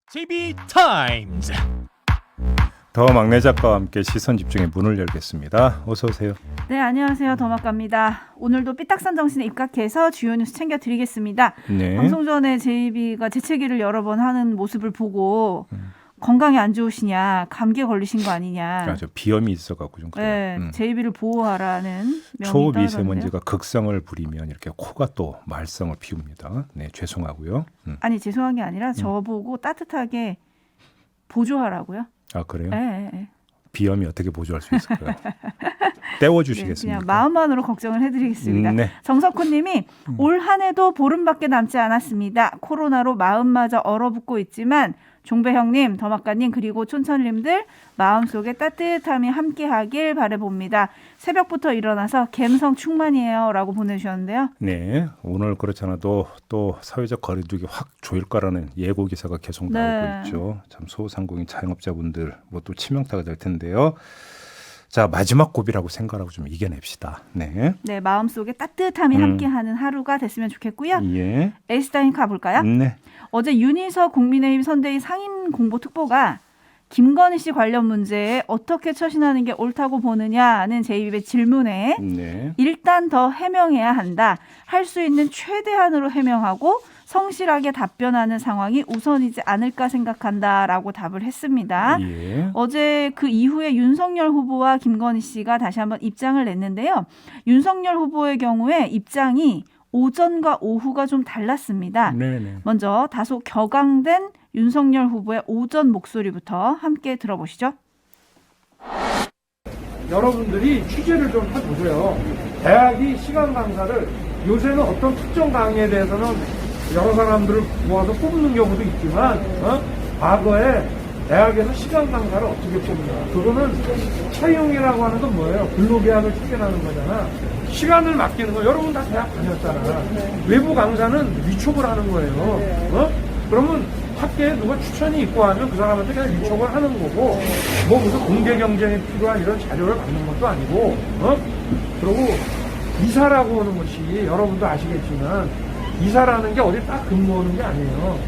JB타임즈. 더 막내 작가와 함께 시선 집중의 문을 열겠습니다. 어서 오세요. 네, 안녕하세요. 더막갑니다. 오늘도 삐딱선 정신에 입각해서 주요 뉴스 챙겨드리겠습니다. 네. 방송 전에 JB가 재채기를 여러 번 하는 모습을 보고 건강이 안 좋으시냐, 감기에 걸리신 거 아니냐. 저 비염이 있어갖고 좀 그래요. 네, JB를 보호하라는 명이 초미세먼지가 극성을 부리면 이렇게 코가 또 말썽을 피웁니다. 네, 죄송하고요. 아니, 죄송한 게 아니라 저보고 따뜻하게 보조하라고요. 아, 그래요? 네. 비염이 어떻게 보조할 수 있을까요? 떼워주시겠습니까? 그냥 마음만으로 걱정을 해드리겠습니다. 네. 정석훈님이 올 한 해도 보름밖에 남지 않았습니다. 코로나로 마음마저 얼어붙고 있지만 종배 형님, 더막가님 그리고 촌철님들 마음속에 따뜻함이 함께하길 바라봅니다. 새벽부터 일어나서 감성 충만이에요 라고 보내주셨는데요. 네, 오늘 그렇잖아도 또 사회적 거리두기 확 조일 거라는 예고 기사가 계속 나오고 있죠. 참 소상공인 자영업자분들 뭐 또 치명타가 될 텐데요. 자, 마지막 고비라고 생각하고 좀 이겨냅시다. 네. 네, 마음속에 따뜻함이 함께하는 하루가 됐으면 좋겠고요. 예. 에이스타인 가볼까요? 네. 어제 윤희석 국민의힘 선대위 상임공보특보가 김건희 씨 관련 문제에 어떻게 처신하는 게 옳다고 보느냐는 제2의 질문에 네. 일단 더 해명해야 한다. 할 수 있는 최대한으로 해명하고 성실하게 답변하는 상황이 우선이지 않을까 생각한다라고 답을 했습니다. 예. 어제 그 이후에 윤석열 후보와 김건희 씨가 다시 한번 입장을 냈는데요. 윤석열 후보의 경우에 입장이 오전과 오후가 좀 달랐습니다. 네네. 먼저 다소 격앙된 윤석열 후보의 오전 목소리부터 함께 들어보시죠. 여러분들이 취재를 좀 해보세요. 대학이 시간 강사를 요새는 어떤 특정 강의에 대해서는 여러 사람들을 모아서 뽑는 경우도 있지만 과거에 대학에서 시간 강사를 어떻게 뽑냐. 그거는 채용이라고 하는 건 뭐예요? 근로계약을 체결하는 거잖아. 시간을 맡기는 거. 여러분 다 대학 다녔잖아. 외부 강사는 위촉을 하는 거예요. 그러면 학교에 누가 추천이 있고 하면 그 사람한테 그냥 위촉을 하는 거고, 뭐 무슨 공개 경쟁이 필요한 이런 자료를 받는 것도 아니고, 그리고 이사라고 하는 것이 여러분도 아시겠지만 이사라는 게 어디 딱 근무하는 게 아니에요.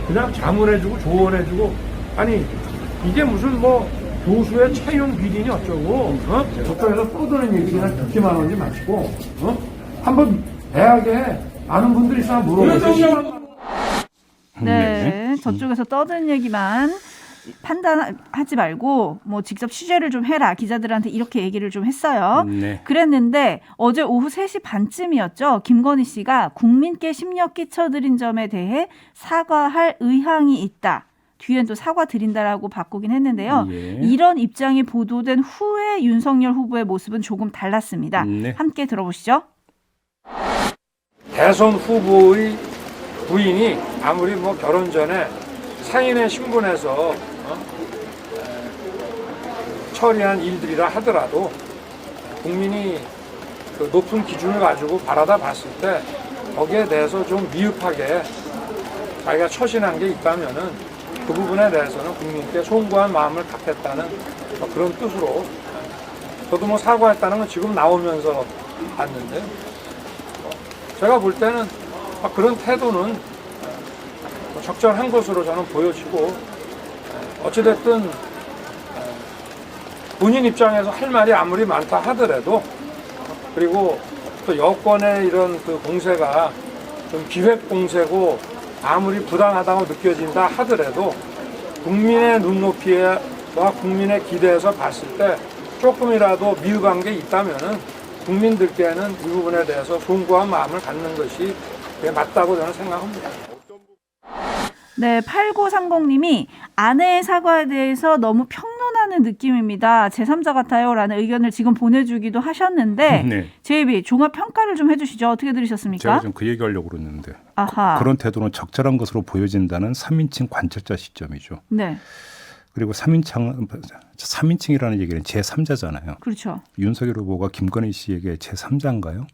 그냥 자문해주고 조언해주고, 아니 이게 무슨 뭐 교수의 채용 비리니 어쩌고, 저쪽에서 떠드는 얘기 그냥 듣기만 하지 마시고, 한번 대학에 아는 분들이 있으면 물어보세요. 네, 저쪽에서 떠드는 얘기만 판단하지 말고 뭐 직접 취재를 좀 해라. 기자들한테 이렇게 얘기를 좀 했어요. 네. 그랬는데 어제 오후 3시 반쯤이었죠. 김건희 씨가 국민께 심려 끼쳐드린 점에 대해 사과할 의향이 있다. 뒤엔 또 사과드린다라고 바꾸긴 했는데요. 예. 이런 입장이 보도된 후에 윤석열 후보의 모습은 조금 달랐습니다. 네. 함께 들어보시죠. 대선 후보의 부인이 아무리 뭐 결혼 전에 사인의 신분에서 처리한 일들이라 하더라도 국민이 그 높은 기준을 가지고 바라다 봤을 때 거기에 대해서 좀 미흡하게 자기가 처신한 게 있다면은 그 부분에 대해서는 국민께 송구한 마음을 갖겠다는 그런 뜻으로 저도 뭐 사과했다는 건 지금 나오면서 봤는데 제가 볼 때는 그런 태도는 적절한 것으로 저는 보여지고 어찌됐든 본인 입장에서 할 말이 아무리 많다 하더라도 그리고 또 여권의 이런 그 공세가 좀 기획 공세고 아무리 부당하다고 느껴진다 하더라도 국민의 눈높이와 국민의 기대에서 봤을 때 조금이라도 미흡한 게 있다면은 국민들께는 이 부분에 대해서 송구한 마음을 갖는 것이 맞다고 저는 생각합니다. 네, 8930님이 아내의 사과에 대해서 너무 평론하는 느낌입니다. 제3자 같아요. 라는 의견을 지금 보내주기도 하셨는데 네. JB 종합 평가를 좀 해주시죠. 어떻게 들으셨습니까? 제가 좀 그 얘기하려고 그랬는데 아하. 그런 태도는 적절한 것으로 보여진다는 3인칭 관찰자 시점이죠. 네, 그리고 3인칭이라는 얘기는 제3자잖아요. 그렇죠. 윤석열 후보가 김건희 씨에게 제3자인가요?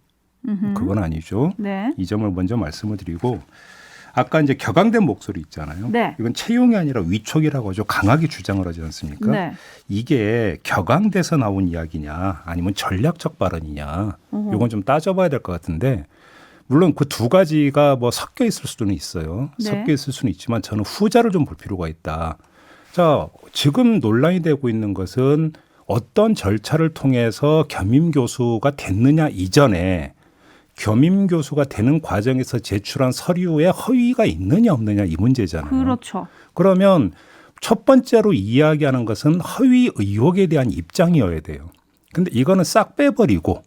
그건 아니죠. 네. 이 점을 먼저 말씀을 드리고 아까 이제 격앙된 목소리 있잖아요. 네. 이건 채용이 아니라 위촉이라고 하죠. 강하게 주장을 하지 않습니까? 네. 이게 격앙돼서 나온 이야기냐 아니면 전략적 발언이냐 이건 좀 따져봐야 될 것 같은데 물론 그 두 가지가 뭐 섞여 있을 수는 있어요. 네. 섞여 있을 수는 있지만 저는 후자를 좀 볼 필요가 있다. 자, 지금 논란이 되고 있는 것은 어떤 절차를 통해서 겸임 교수가 됐느냐 이전에 겸임 교수가 되는 과정에서 제출한 서류에 허위가 있느냐 없느냐 이 문제잖아요. 그렇죠. 그러면 첫 번째로 이야기하는 것은 허위 의혹에 대한 입장이어야 돼요. 근데 이거는 싹 빼버리고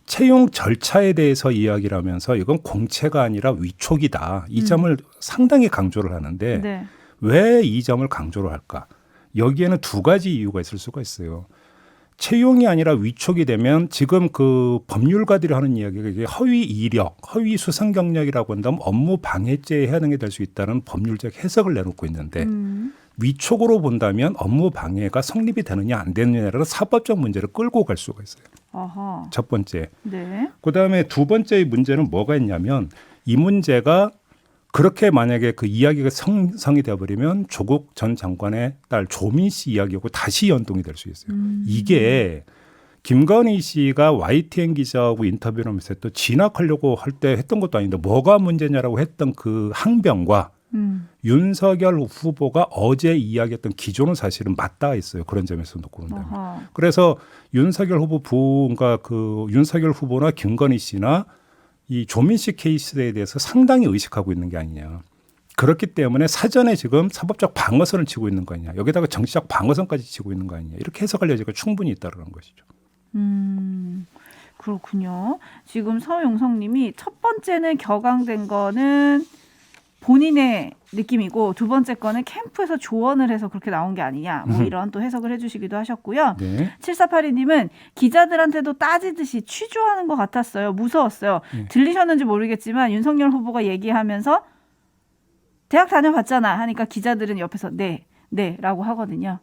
채용 절차에 대해서 이야기를 하면서 이건 공채가 아니라 위촉이다. 이 점을 상당히 강조를 하는데 네. 왜 이 점을 강조를 할까? 여기에는 두 가지 이유가 있을 수가 있어요. 채용이 아니라 위촉이 되면 지금 그 법률가들이 하는 이야기가 이게 허위 이력, 허위 수상 경력이라고 한다면 업무 방해죄에 해당이 될 수 있다는 법률적 해석을 내놓고 있는데 위촉으로 본다면 업무 방해가 성립이 되느냐 안 되느냐라는 사법적 문제를 끌고 갈 수가 있어요. 어허. 첫 번째. 네. 그다음에 두 번째의 문제는 뭐가 있냐면 이 문제가 그렇게 만약에 그 이야기가 성이 되어버리면 조국 전 장관의 딸 조민 씨 이야기하고 다시 연동이 될 수 있어요. 이게 김건희 씨가 YTN 기자하고 인터뷰를 하면서 또 진학하려고 할 때 했던 것도 아닌데 뭐가 문제냐라고 했던 그 항변과 윤석열 후보가 어제 이야기했던 기조는 사실은 맞닿아 있어요. 그런 점에서 놓고 본다면. 어허. 그래서 윤석열 후보가 그 윤석열 후보나 김건희 씨나 이 조민 씨 케이스에 대해서 상당히 의식하고 있는 게 아니냐. 그렇기 때문에 사전에 지금 사법적 방어선을 치고 있는 거 아니냐. 여기다가 정치적 방어선까지 치고 있는 거 아니냐. 이렇게 해석할 여지가 충분히 있다는 것이죠. 그렇군요. 지금 서용성님이 첫 번째는 격앙된 거는 본인의 느낌이고 두 번째 거는 캠프에서 조언을 해서 그렇게 나온 게 아니냐. 뭐 이런 또 해석을 해주시기도 하셨고요. 네. 7482님은 기자들한테도 따지듯이 취조하는 것 같았어요. 무서웠어요. 들리셨는지 모르겠지만 윤석열 후보가 얘기하면서 대학 다녀봤잖아 하니까 기자들은 옆에서 네 라고 하거든요.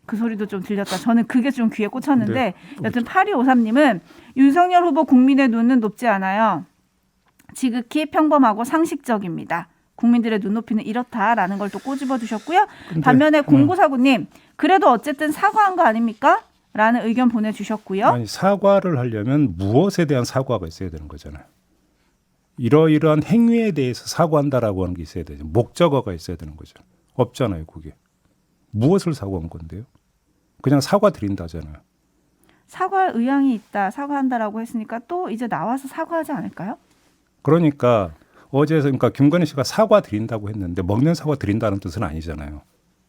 그 소리도 좀 들렸다. 저는 그게 좀 귀에 꽂혔는데 네. 여튼 8253님은 윤석열 후보 국민의 눈은 높지 않아요. 지극히 평범하고 상식적입니다. 국민들의 눈높이는 이렇다라는 걸 또 꼬집어 주셨고요. 반면에 0949님 그래도 어쨌든 사과한 거 아닙니까? 라는 의견 보내주셨고요. 아니, 사과를 하려면 무엇에 대한 사과가 있어야 되는 거잖아요. 이러이러한 행위에 대해서 사과한다라고 하는 게 있어야 되죠. 목적어가 있어야 되는 거죠. 없잖아요, 그게. 무엇을 사과한 건데요? 그냥 사과드린다잖아요. 사과할 의향이 있다, 사과한다라고 했으니까 또 이제 나와서 사과하지 않을까요? 그러니까 어제 그러니까 김건희 씨가 사과드린다고 했는데 먹는 사과 드린다는 뜻은 아니잖아요.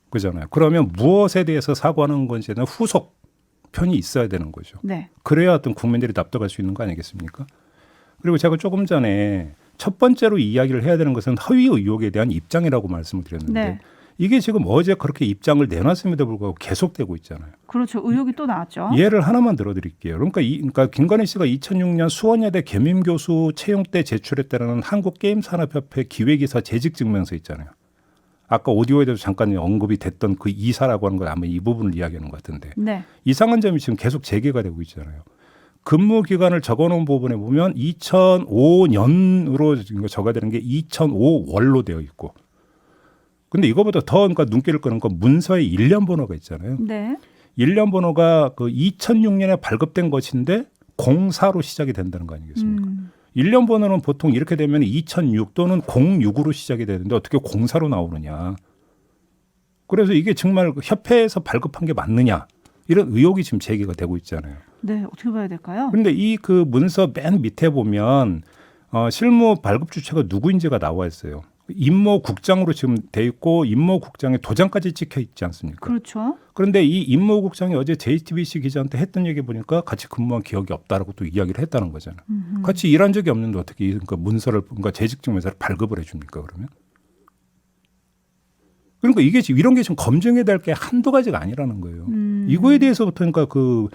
그잖아요. 그러면 무엇에 대해서 사과하는 건지는 후속 편이 있어야 되는 거죠. 네. 그래야 어떤 국민들이 납득할 수 있는 거 아니겠습니까? 그리고 제가 조금 전에 첫 번째로 이야기를 해야 되는 것은 허위 의혹에 대한 입장이라고 말씀을 드렸는데 네. 이게 지금 어제 그렇게 입장을 내놨음에도 불구하고 계속되고 있잖아요. 그렇죠. 의혹이 또 나왔죠. 예를 하나만 들어드릴게요. 그러니까 김건희 씨가 2006년 수원여대 겸임교수 채용 때 제출했다는 한국게임산업협회 기획이사 재직증명서 있잖아요. 아까 오디오에도 잠깐 언급이 됐던 그 이사라고 하는 건 아마 이 부분을 이야기하는 것 같은데 네. 이상한 점이 지금 계속 재개가 되고 있잖아요. 근무 기간을 적어놓은 부분에 보면 2005년으로 적어야 되는 게 2005월로 되어 있고 근데 이거보다 더 그러니까 눈길을 끄는 건 문서에 일련 번호가 있잖아요. 네. 일련 번호가 그 2006년에 발급된 것인데 04로 시작이 된다는 거 아니겠습니까? 일련 번호는 보통 이렇게 되면 2006 또는 06으로 시작이 되는데 어떻게 04로 나오느냐. 그래서 이게 정말 협회에서 발급한 게 맞느냐. 이런 의혹이 지금 제기가 되고 있잖아요. 네. 어떻게 봐야 될까요? 그런데 이 그 문서 맨 밑에 보면 실무 발급 주체가 누구인지가 나와 있어요. 임모국장으로 지금 돼 있고 임모국장에 도장까지 찍혀 있지 않습니까? 그렇죠. 그런데 이 임모국장이 어제 JTBC 기자한테 했던 얘기 보니까 같이 근무한 기억이 없다라고 또 이야기를 했다는 거잖아요. 같이 일한 적이 없는데 어떻게 그러니까 문서를 그러니까 재직증명서를 발급을 해줍니까 그러면? 그러니까 이게 지금 이런 게 지금 검증해야 될 게 한두 가지가 아니라는 거예요. 이거에 대해서부터 그러니까 그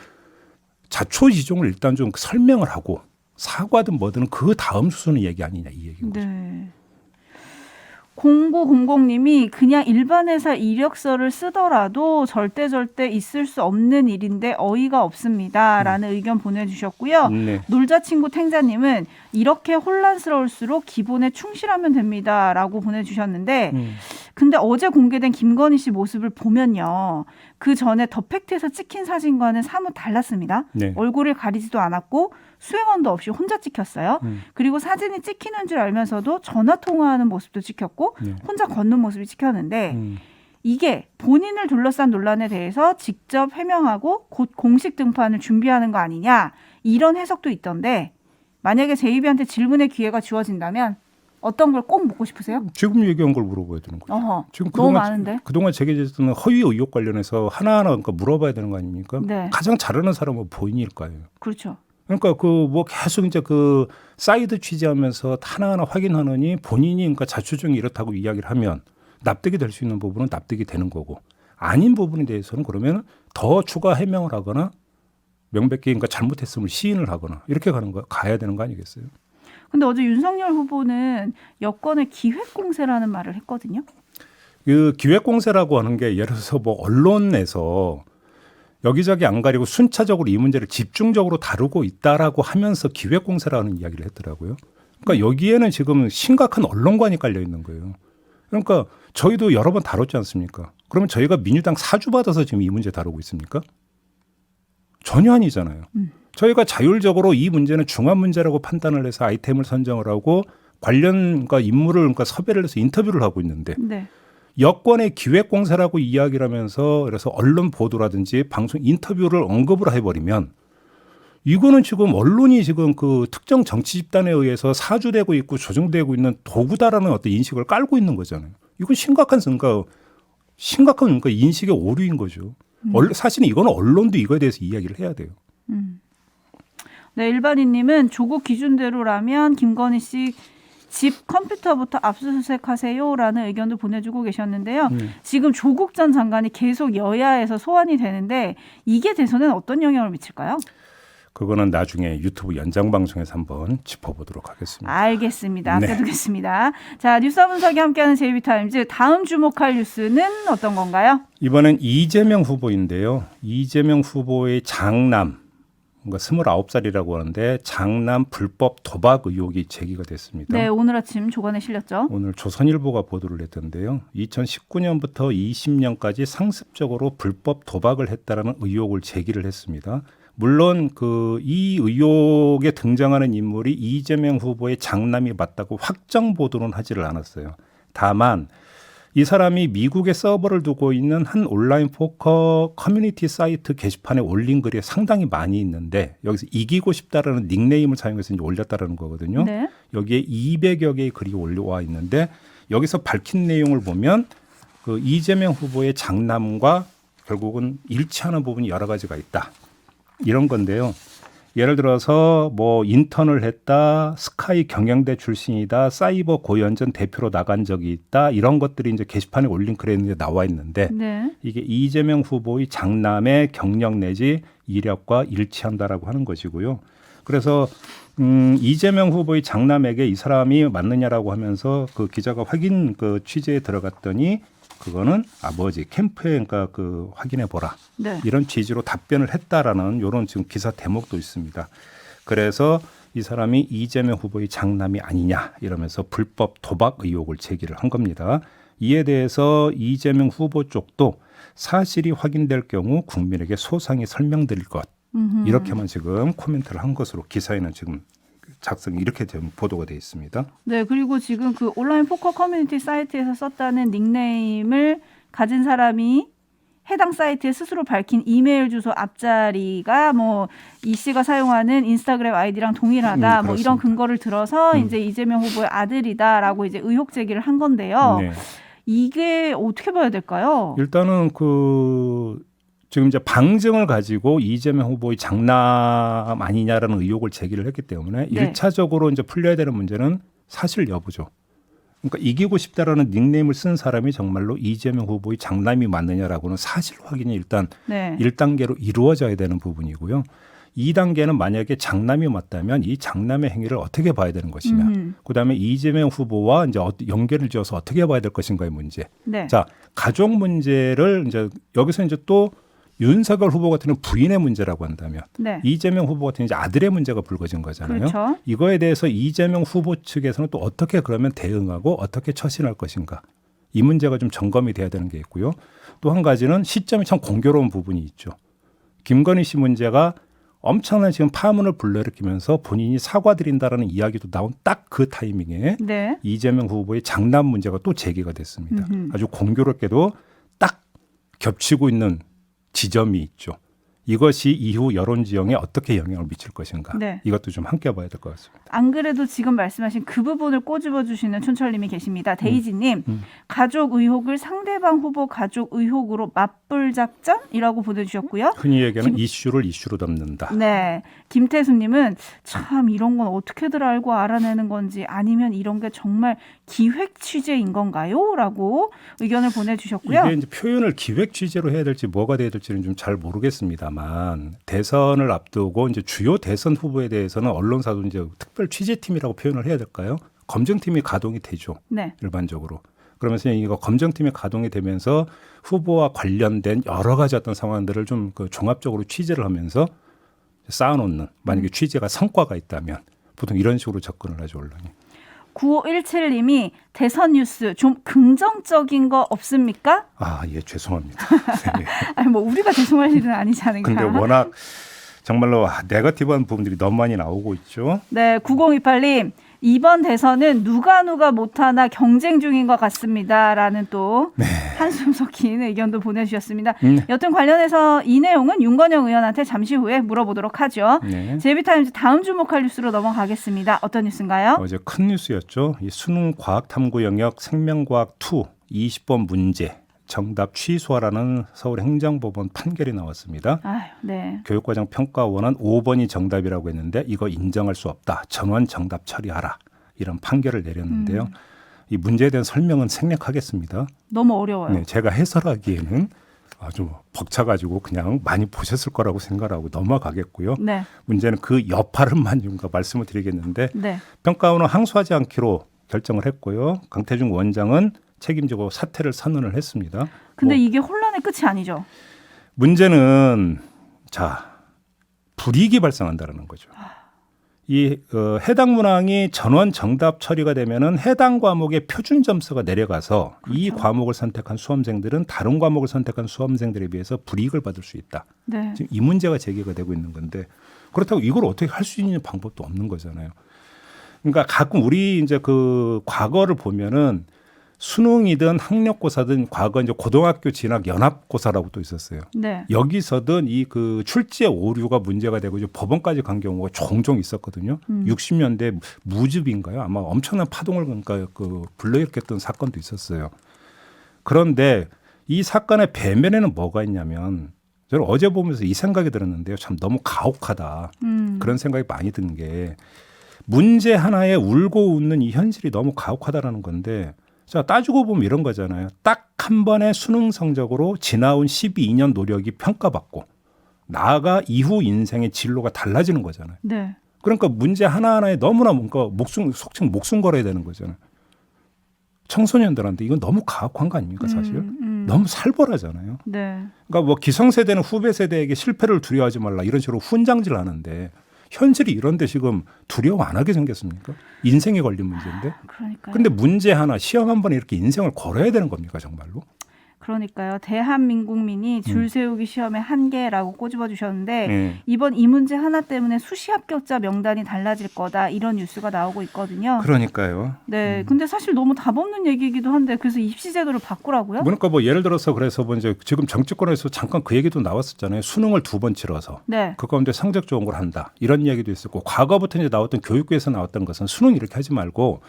자초지종을 일단 좀 설명을 하고 사과든 뭐든 그 다음 수순의 얘기 아니냐 이 얘기인 거죠. 네. 0900님이 그냥 일반 회사 이력서를 쓰더라도 절대 있을 수 없는 일인데 어이가 없습니다. 라는 의견 보내주셨고요. 네. 놀자친구 탱자님은 이렇게 혼란스러울수록 기본에 충실하면 됩니다. 라고 보내주셨는데 근데 어제 공개된 김건희 씨 모습을 보면요. 그 전에 더 팩트에서 찍힌 사진과는 사뭇 달랐습니다. 네. 얼굴을 가리지도 않았고 수행원도 없이 혼자 찍혔어요. 그리고 사진이 찍히는 줄 알면서도 전화 통화하는 모습도 찍혔고 네. 혼자 걷는 모습이 찍혔는데 이게 본인을 둘러싼 논란에 대해서 직접 해명하고 곧 공식 등판을 준비하는 거 아니냐 이런 해석도 있던데 만약에 제이비한테 질문의 기회가 주어진다면 어떤 걸 꼭 묻고 싶으세요? 지금 얘기한 걸 물어봐야 되는 거죠. 어허, 지금 너무 많은데. 그동안 제기됐던 허위 의혹 관련해서 하나하나 그러니까 물어봐야 되는 거 아닙니까? 네. 가장 잘하는 사람은 본인일 거예요. 그렇죠. 그러니까 그 뭐 계속 이제 그 사이드 취재하면서 하나하나 확인하느니 본인이 그러니까 자초중에 이렇다고 이야기를 하면 납득이 될 수 있는 부분은 납득이 되는 거고 아닌 부분에 대해서는 그러면 더 추가 해명을 하거나 명백히 그러니까 잘못했음을 시인을 하거나 이렇게 가야 되는 거 아니겠어요? 근데 어제 윤석열 후보는 여권의 기획공세라는 말을 했거든요. 그 기획공세라고 하는 게 예를 들어서 뭐 언론에서 여기저기 안 가리고 순차적으로 이 문제를 집중적으로 다루고 있다라고 하면서 기획공세라는 이야기를 했더라고요. 그러니까 여기에는 지금 심각한 언론관이 깔려 있는 거예요. 그러니까 저희도 여러 번 다뤘지 않습니까? 그러면 저희가 민주당 사주 받아서 지금 이 문제 다루고 있습니까? 전혀 아니잖아요. 저희가 자율적으로 이 문제는 중요한 문제라고 판단을 해서 아이템을 선정을 하고 관련 인물을 그러니까 섭외를 해서 인터뷰를 하고 있는데 네. 여권의 기획공세라고 이야기를 하면서 그래서 언론 보도라든지 방송 인터뷰를 언급을 해버리면 이거는 지금 언론이 지금 그 특정 정치 집단에 의해서 사주되고 있고 조종되고 있는 도구다라는 어떤 인식을 깔고 있는 거잖아요. 이건 심각한 그러니까 인식의 오류인 거죠. 사실은 이거는 언론도 이거에 대해서 이야기를 해야 돼요. 네, 일반인님은 조국 기준대로라면 김건희 씨 집 컴퓨터부터 압수수색하세요라는 의견도 보내주고 계셨는데요. 지금 조국 전 장관이 계속 여야에서 소환이 되는데 이게 대선에는 어떤 영향을 미칠까요? 그거는 나중에 유튜브 연장 방송에서 한번 짚어보도록 하겠습니다. 알겠습니다. 네. 아껴두겠습니다. 자, 뉴스 분석이 함께하는 제이비타임즈 다음 주목할 뉴스는 어떤 건가요? 이번엔 이재명 후보인데요. 이재명 후보의 장남, 그러니까 29살이라고 하는데 장남 불법 도박 의혹이 제기가 됐습니다. 네, 오늘 아침 조간에 실렸죠. 오늘 조선일보가 보도를 했던데요. 2019년부터 20년까지 상습적으로 불법 도박을 했다라는 의혹을 제기를 했습니다. 물론 이 의혹에 등장하는 인물이 이재명 후보의 장남이 맞다고 확정 보도는 하지를 않았어요. 다만 이 사람이 미국에 서버를 두고 있는 한 온라인 포커 커뮤니티 사이트 게시판에 올린 글이 상당히 많이 있는데 여기서 이기고 싶다라는 닉네임을 사용해서 이제 올렸다라는 거거든요. 네. 여기에 200여 개의 글이 올라와 있는데 여기서 밝힌 내용을 보면 그 이재명 후보의 장남과 결국은 일치하는 부분이 여러 가지가 있다. 이런 건데요. 예를 들어서 뭐 인턴을 했다, 스카이 경영대 출신이다, 사이버 고연전 대표로 나간 적이 있다, 이런 것들이 이제 게시판에 올린 글에 나와 있는데 네. 이게 이재명 후보의 장남의 경력 내지 이력과 일치한다라고 하는 것이고요. 그래서 이재명 후보의 장남에게 이 사람이 맞느냐라고 하면서 그 기자가 확인 취재에 들어갔더니 그거는 캠프에 그러니까 확인해 보라. 네. 이런 취지로 답변을 했다라는 이런 지금 기사 대목도 있습니다. 그래서 이 사람이 이재명 후보의 장남이 아니냐 이러면서 불법 도박 의혹을 제기를 한 겁니다. 이에 대해서 이재명 후보 쪽도 사실이 확인될 경우 국민에게 소상히 설명드릴 것 이렇게만 지금 코멘트를 한 것으로 기사에는 지금 작성이 이렇게 보도가 되어 있습니다. 네, 그리고 지금 그 온라인 포커 커뮤니티 사이트에서 썼다는 닉네임을 가진 사람이 해당 사이트에 스스로 밝힌 이메일 주소 앞자리가 뭐 이 씨가 사용하는 인스타그램 아이디랑 동일하다. 뭐 이런 근거를 들어서 이제 이재명 후보의 아들이다라고 이제 의혹 제기를 한 건데요. 네. 이게 어떻게 봐야 될까요? 일단은 지금 이제 방증을 가지고 이재명 후보의 장남 아니냐라는 의혹을 제기를 했기 때문에 네. 1차적으로 이제 풀려야 되는 문제는 사실 여부죠. 그러니까 이기고 싶다라는 닉네임을 쓴 사람이 정말로 이재명 후보의 장남이 맞느냐라고는 사실 확인이 일단 네. 1단계로 이루어져야 되는 부분이고요. 2단계는 만약에 장남이 맞다면 이 장남의 행위를 어떻게 봐야 되는 것이냐. 그다음에 이재명 후보와 이제 연결을 지어서 어떻게 봐야 될 것인가의 문제. 네. 자, 가족 문제를 이제 여기서 이제 또 윤석열 후보 같은 부인의 문제라고 한다면 네. 이재명 후보 같은 이제 아들의 문제가 불거진 거잖아요. 그렇죠. 이거에 대해서 이재명 후보 측에서는 또 어떻게 그러면 대응하고 어떻게 처신할 것인가. 이 문제가 좀 점검이 돼야 되는 게 있고요. 또 한 가지는 시점이 참 공교로운 부분이 있죠. 김건희 씨 문제가 엄청난 지금 파문을 불러일으키면서 본인이 사과드린다라는 이야기도 나온 딱 그 타이밍에 네. 이재명 후보의 장남 문제가 또 제기가 됐습니다. 아주 공교롭게도 딱 겹치고 있는 지점이 있죠. 이것이 이후 여론 지형에 어떻게 영향을 미칠 것인가. 네. 이것도 좀 함께 봐야 될 것 같습니다. 안 그래도 지금 말씀하신 그 부분을 꼬집어 주시는 촌철님이 계십니다. 데이지님, 가족 의혹을 상대방 후보 가족 의혹으로 맞불 작전이라고 보내주셨고요. 흔히 얘기하는 이슈를 이슈로 담는다. 네, 김태수님은 참 이런 건 어떻게들 알고 알아내는 건지 아니면 이런 게 정말 기획 취재인 건가요?라고 의견을 보내주셨고요. 이게 이제 표현을 기획 취재로 해야 될지 뭐가 돼야 될지는 좀 잘 모르겠습니다만 대선을 앞두고 이제 주요 대선 후보에 대해서는 언론사도 이제 특별 취재팀이라고 표현을 해야 될까요? 검증팀이 가동이 되죠. 네. 일반적으로. 그러면서 이거 검증팀이 가동이 되면서 후보와 관련된 여러 가지 어떤 상황들을 좀 그 종합적으로 취재를 하면서 쌓아놓는 만약에 취재가 성과가 있다면 보통 이런 식으로 접근을 하죠 언론이. 9517님이 대선 뉴스 좀 긍정적인 거 없습니까? 아, 예, 죄송합니다. 네. 아니 뭐 우리가 죄송할 일은 아니지 않을까. 근데 워낙 정말로 네거티브한 부분들이 너무 많이 나오고 있죠. 네, 9028님 이번 대선은 누가 못하나 경쟁 중인 것 같습니다라는 또 한숨 섞인 의견도 보내주셨습니다. 여튼 관련해서 이 내용은 윤건영 의원한테 잠시 후에 물어보도록 하죠. 네. 제비타임즈 다음 주목할 뉴스로 넘어가겠습니다. 어떤 뉴스인가요? 어제 큰 뉴스였죠. 이 수능 과학 탐구 영역 생명과학 2 20번 문제 정답 취소하라는 서울행정법원 판결이 나왔습니다. 아유, 네. 교육과정 평가원은 5번이 정답이라고 했는데 이거 인정할 수 없다. 전원 정답 처리하라. 이런 판결을 내렸는데요. 이 문제에 대한 설명은 생략하겠습니다. 너무 어려워요. 네, 제가 해설하기에는 아주 벅차가지고 그냥 많이 보셨을 거라고 생각하고 넘어가겠고요. 네. 문제는 그 여파름만 좀 말씀을 드리겠는데 네. 평가원은 항소하지 않기로 결정을 했고요. 강태중 원장은 책임지고 사퇴를 선언을 했습니다. 근데 이게 혼란의 끝이 아니죠. 문제는 불이익이 발생한다는 거죠. 이 해당 문항이 전원 정답 처리가 되면은 해당 과목의 표준 점수가 내려가서 이 과목을 선택한 수험생들은 다른 과목을 선택한 수험생들에 비해서 불이익을 받을 수 있다. 네. 지금 이 문제가 제기가 되고 있는 건데 그렇다고 이걸 어떻게 할 수 있는 방법도 없는 거잖아요. 그러니까 가끔 우리 이제 그 과거를 보면은 수능이든 학력고사든 과거 이제 고등학교 진학 연합고사라고 또 있었어요. 네. 여기서든 이 그 출제 오류가 문제가 되고 이제 법원까지 간 경우가 종종 있었거든요. 60년대 무즙인가요? 아마 엄청난 파동을 그러니까 그 불러일으켰던 사건도 있었어요. 그런데 이 사건의 배면에는 뭐가 있냐면 저는 어제 보면서 이 생각이 들었는데요. 참 너무 가혹하다. 그런 생각이 많이 든 게 문제 하나에 울고 웃는 이 현실이 너무 가혹하다라는 건데 자, 따지고 보면 이런 거잖아요. 딱 한 번의 수능 성적으로 지나온 12년 노력이 평가받고 나아가 이후 인생의 진로가 달라지는 거잖아요. 네. 그러니까 문제 하나하나에 너무나 뭔가 속칭 목숨 걸어야 되는 거잖아요. 청소년들한테 이건 너무 가혹한 거 아닙니까 사실? 너무 살벌하잖아요. 네. 그러니까 뭐 기성세대는 후배 세대에게 실패를 두려워하지 말라 이런 식으로 훈장질 하는데 현실이 이런데 지금 두려워 안 하게 생겼습니까? 인생에 걸린 문제인데. 그러니까요. 근데 문제 하나 시험 한 번에 이렇게 인생을 걸어야 되는 겁니까 정말로? 그러니까요. 대한민국민이 줄 세우기 시험의 한계라고 꼬집어 주셨는데 네. 이번 이 문제 하나 때문에 수시 합격자 명단이 달라질 거다 이런 뉴스가 나오고 있거든요. 그러니까요. 네. 근데 사실 너무 답 없는 얘기이기도 한데 그래서 입시 제도를 바꾸라고요? 그러니까 뭐 예를 들어서 그래서 뭐 이제 지금 정치권에서 잠깐 그 얘기도 나왔었잖아요. 수능을 2번 치러서 네. 그 가운데 성적 좋은 걸 한다 이런 이야기도 있었고 과거부터 이제 나왔던 교육부에서 나왔던 것은 수능 이렇게 하지 말고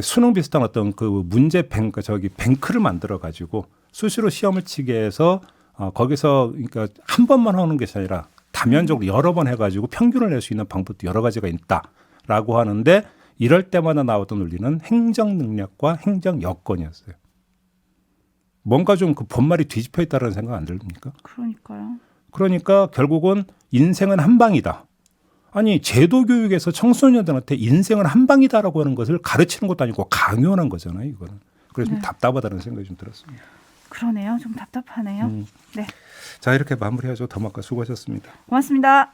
수능 비슷한 어떤 그 문제 뱅크를 만들어 가지고 수시로 시험을 치게 해서 거기서 그러니까 한 번만 하는 것이 아니라 다면적으로 여러 번 해가지고 평균을 낼 수 있는 방법도 여러 가지가 있다라고 하는데 이럴 때마다 나왔던 논리는 행정 능력과 행정 여건이었어요. 뭔가 좀 그 본말이 뒤집혀 있다는 생각 안 듭니까? 그러니까요. 그러니까 결국은 인생은 한 방이다. 아니 제도 교육에서 청소년들한테 인생은 한 방이다라고 하는 것을 가르치는 것도 아니고 강요하는 거잖아요. 이거는. 그래서 좀 답답하다는 생각이 좀 들었습니다. 그러네요. 좀 답답하네요. 네. 자 이렇게 마무리하죠. 더마카 수고하셨습니다. 고맙습니다.